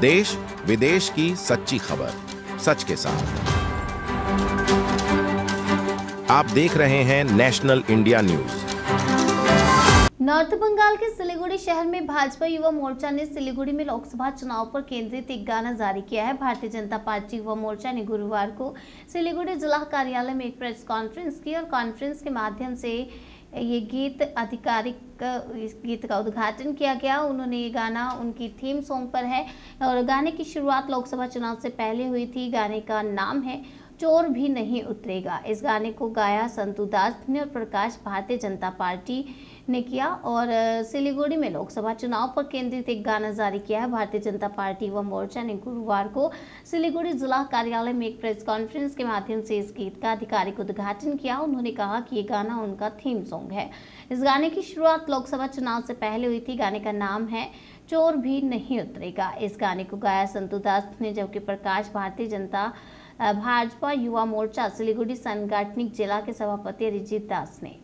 देश विदेश की सच्ची खबर सच के साथ। आप देख रहे हैं National India News. North Bengal के सिलीगुड़ी शहर में भाजपा युवा मोर्चा ने सिलीगुड़ी में लोकसभा चुनाव पर केंद्रित एक गाना जारी किया है। भारतीय जनता पार्टी युवा मोर्चा ने गुरुवार को सिलीगुड़ी जिला कार्यालय में एक प्रेस कॉन्फ्रेंस की और कॉन्फ्रेंस के माध्यम से ये गीत का उद्घाटन किया गया। उन्होंने ये गाना उनकी थीम सॉन्ग पर है और गाने की शुरुआत लोकसभा चुनाव से पहले हुई थी। गाने का नाम है चोर भी नहीं उतरेगा। इस गाने को गाया संतू दास ने और प्रकाश भारतीय जनता पार्टी ने किया और सिलीगुड़ी में लोकसभा चुनाव पर केंद्रित एक गाना जारी किया है। भारतीय जनता पार्टी व मोर्चा ने गुरुवार को सिलीगुड़ी जिला कार्यालय में एक प्रेस कॉन्फ्रेंस के माध्यम से इस गीत का आधिकारिक उद्घाटन किया। उन्होंने कहा कि ये गाना उनका थीम सॉन्ग है। इस गाने की शुरुआत लोकसभा चुनाव से पहले हुई थी। गाने का नाम है चोर भी नहीं उतरेगा। इस गाने को गाया संतू दास ने, जबकि प्रकाश भारतीय जनता भाजपा युवा मोर्चा सिलीगुड़ी सांगठनिक जिला के सभापति अरिजीत दास ने।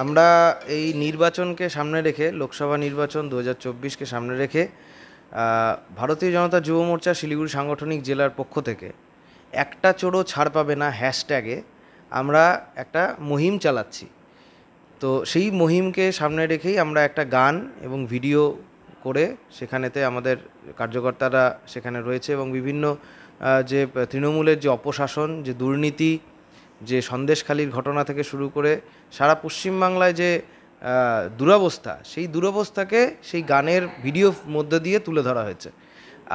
আমরা এই নির্বাচনকে সামনে রেখে লোকসভা নির্বাচন 2024কে সামনে রেখে ভারতীয় জনতা যুব মোর্চা শিলিগুড়ি সাংগঠনিক জেলার পক্ষ থেকে একটা চোরও ছাড় পাবে না হ্যাশট্যাগে আমরা একটা মুহিম চালাচ্ছি। তো সেই মুহিমকে সামনে রেখেই আমরা একটা গান এবং ভিডিও করে সেখানেতে আমাদের কার্যকর্তারা সেখানে রয়েছে এবং বিভিন্ন যে তৃণমূলের যে অপশাসন, যে দুর্নীতি, যে সন্দেশখালির ঘটনা থেকে শুরু করে সারা পশ্চিমবাংলায় যে দুরবস্থা, সেই দুরবস্থাকে সেই গানের ভিডিওর মধ্যে দিয়ে তুলে ধরা হয়েছে।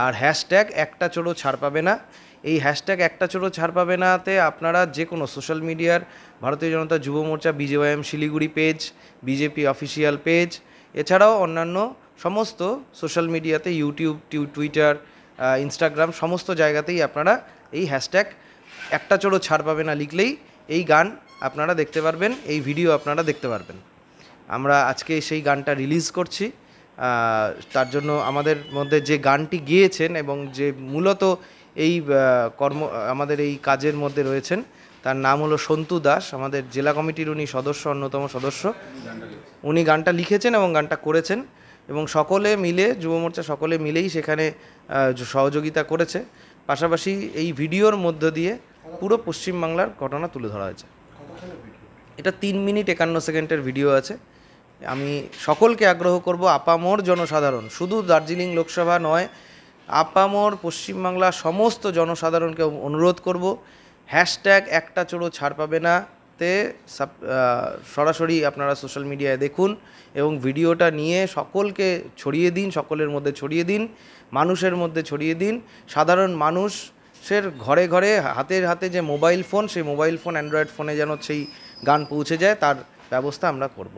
আর হ্যাশট্যাগ একটা চোরও ছাড় পাবে না, এই হ্যাশট্যাগ একটা চোরও ছাড় পাবে নাতে আপনারা যে কোনো সোশ্যাল মিডিয়ার Bharatiya Janata Yuva Morcha BJYM Siliguri page, BJP official page, এছাড়াও অন্যান্য সমস্ত সোশ্যাল মিডিয়াতে ইউটিউব, টুইটার, ইনস্টাগ্রাম সমস্ত জায়গাতেই আপনারা এই হ্যাশট্যাগ একটা চোরও ছাড় পাবে না লিখলেই এই গান আপনারা দেখতে পারবেন, এই ভিডিও আপনারা দেখতে পারবেন। আমরা আজকে সেই গানটা রিলিজ করছি। তার জন্য আমাদের মধ্যে যে গানটি গেয়েছেন এবং যে মূলত এই আমাদের এই কাজের মধ্যে রয়েছেন তার নাম হলো সন্তু দাস। আমাদের জেলা কমিটির উনি সদস্য, অন্যতম সদস্য। উনি গানটা লিখেছেন এবং গানটা করেছেন এবং সকলে মিলে যুব মোর্চা সকলে মিলেই সেখানে সহযোগিতা করেছে। পাশাপাশি এই ভিডিওর মধ্য দিয়ে পুরো পশ্চিমবাংলার ঘটনা তুলে ধরা হয়েছে। এটা 3 মিনিট 51 সেকেন্ডের ভিডিও আছে। আমি সকলকে আগ্রহ করব, আপামর জনসাধারণ, শুধু দার্জিলিং লোকসভা নয়, আপামর পশ্চিমবাংলা সমস্ত জনসাধারণকে অনুরোধ করব, হ্যাশট্যাগ একটা চোরও ছাড় পাবে না তে সরাসরি আপনারা সোশ্যাল মিডিয়ায় দেখুন এবং ভিডিওটা নিয়ে সকলকে ছড়িয়ে দিন, সকলের মধ্যে ছড়িয়ে দিন, মানুষের মধ্যে ছড়িয়ে দিন। সাধারণ মানুষের ঘরে ঘরে হাতের হাতে যে মোবাইল ফোন, সেই মোবাইল ফোন, অ্যান্ড্রয়েড ফোনে যেন সেই গান পৌঁছে যায় তার ব্যবস্থা আমরা করব।